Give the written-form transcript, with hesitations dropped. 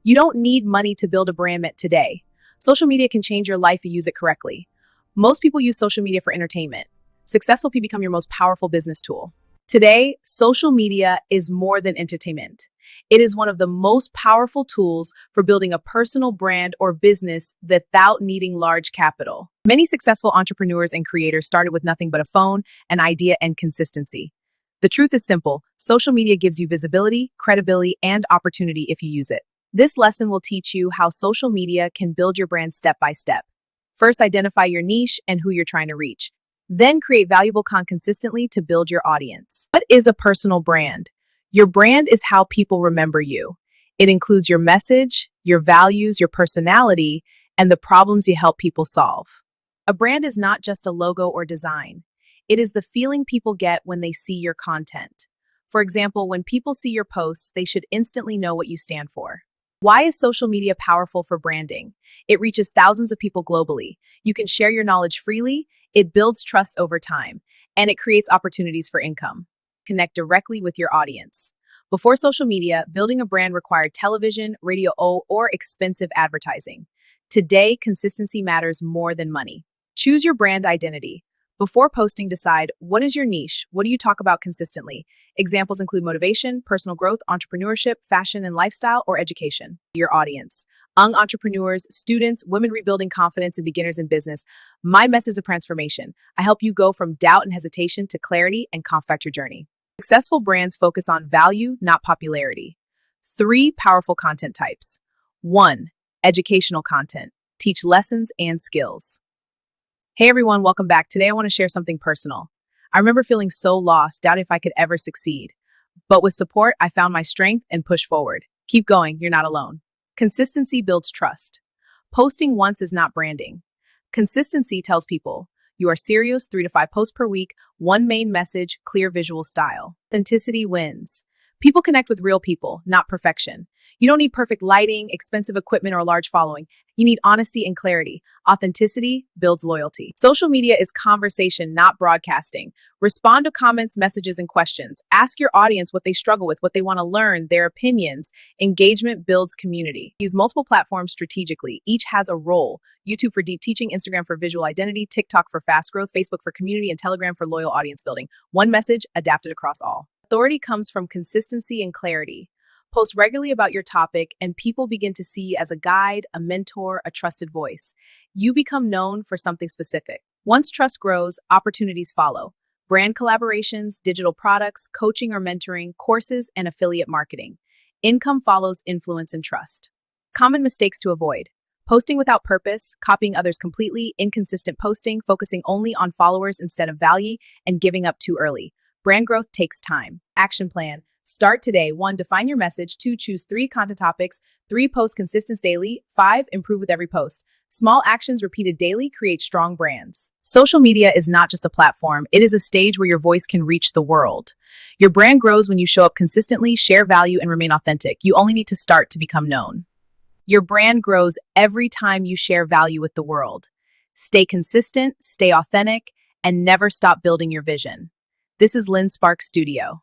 You don't need money to build a brand meant today. Social media can change your life if you use it correctly. Most people use social media for entertainment. Successful people become your most powerful business tool. Today, social media is more than entertainment. It is one of the most powerful tools for building a personal brand or business without needing large capital. Many successful entrepreneurs and creators started with nothing but a phone, an idea, and consistency. The truth is simple. Social media gives you visibility, credibility, and opportunity if you use it. This lesson will teach you how social media can build your brand step by step. First, identify your niche and who you're trying to reach. Then create valuable content consistently to build your audience. What is a personal brand? Your brand is how people remember you. It includes your message, your values, your personality, and the problems you help people solve. A brand is not just a logo or design. It is the feeling people get when they see your content. For example, when people see your posts, they should instantly know what you stand for. Why is social media powerful for branding? It reaches thousands of people globally. You can share your knowledge freely, it builds trust over time, and it creates opportunities for income. Connect directly with your audience. Before social media, building a brand required television, radio, or expensive advertising. Today, consistency matters more than money. Choose your brand identity. Before posting, decide what is your niche? What do you talk about consistently? Examples include motivation, personal growth, entrepreneurship, fashion and lifestyle, or education. Your audience. Young entrepreneurs, students, women rebuilding confidence, and beginners in business. My message of transformation. I help you go from doubt and hesitation to clarity and confect your journey. Successful brands focus on value, not popularity. 3 powerful content types. 1. Educational content. Teach lessons and skills. Hey everyone, welcome back. Today I want to share something personal. I remember feeling so lost, doubting if I could ever succeed. But with support, I found my strength and pushed forward. Keep going, you're not alone. Consistency builds trust. Posting once is not branding. Consistency tells people you are serious, 3 to 5 posts per week, one main message, clear visual style. Authenticity wins. People connect with real people, not perfection. You don't need perfect lighting, expensive equipment, or a large following. You need honesty and clarity. Authenticity builds loyalty. Social media is conversation, not broadcasting. Respond to comments, messages, and questions. Ask your audience what they struggle with, what they want to learn, their opinions. Engagement builds community. Use multiple platforms strategically. Each has a role. YouTube for deep teaching, Instagram for visual identity, TikTok for fast growth, Facebook for community, and Telegram for loyal audience building. One message adapted across all. Authority comes from consistency and clarity. Post regularly about your topic, and people begin to see you as a guide, a mentor, a trusted voice. You become known for something specific. Once trust grows, opportunities follow. Brand collaborations, digital products, coaching or mentoring, courses, and affiliate marketing. Income follows influence and trust. Common mistakes to avoid. Posting without purpose, copying others completely, inconsistent posting, focusing only on followers instead of value, and giving up too early. Brand growth takes time. Action plan. Start today. 1. Define your message. 2. Choose 3 content topics. 3. Post consistent daily. 5. Improve with every post. Small actions repeated daily create strong brands. Social media is not just a platform. It is a stage where your voice can reach the world. Your brand grows when you show up consistently, share value, and remain authentic. You only need to start to become known. Your brand grows every time you share value with the world. Stay consistent, stay authentic, and never stop building your vision. This is Lynn Spark Studio.